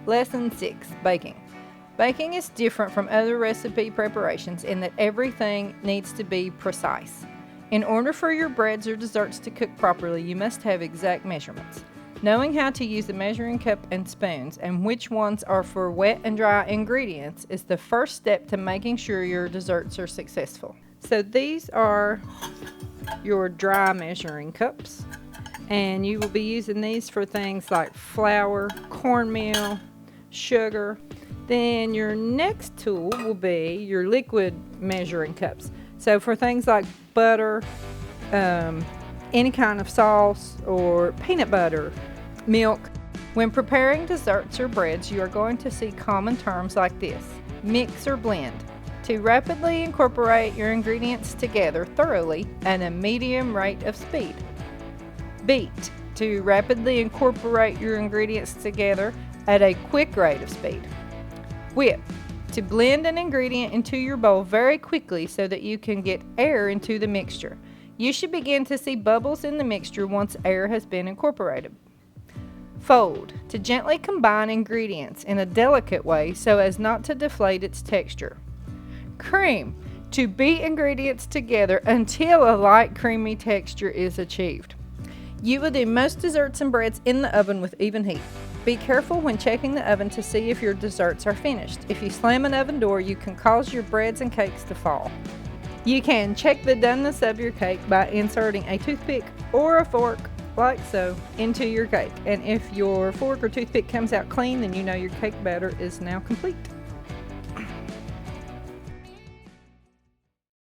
Lesson 6, Baking. Baking is different from other recipe preparations in that everything needs to be precise. In order for your breads or desserts to cook properly, you must have exact measurements. Knowing how to use a measuring cup and spoons and which ones are for wet and dry ingredients is the first step to making sure your desserts are successful. So these are your dry measuring cups, and you will be using these for things like flour, cornmeal, sugar. Then your next tool will be your liquid measuring cups. So for things like butter, any kind of sauce, or peanut butter, milk. When preparing desserts or breads, you are going to see common terms like this: mix or blend. To rapidly incorporate your ingredients together thoroughly at a medium rate of speed. Beat. To rapidly incorporate your ingredients together at a quick rate of speed. Whip. To blend an ingredient into your bowl very quickly so that you can get air into the mixture. You should begin to see bubbles in the mixture once air has been incorporated. Fold. To gently combine ingredients in a delicate way so as not to deflate its texture. Cream. To beat ingredients together until a light creamy texture is achieved. You will do most desserts and breads in the oven with even heat. Be careful when checking the oven to see if your desserts are finished. If you slam an oven door, you can cause your breads and cakes to fall. You can check the doneness of your cake by inserting a toothpick or a fork, like so, into your cake. And if your fork or toothpick comes out clean, then you know your cake batter is now complete.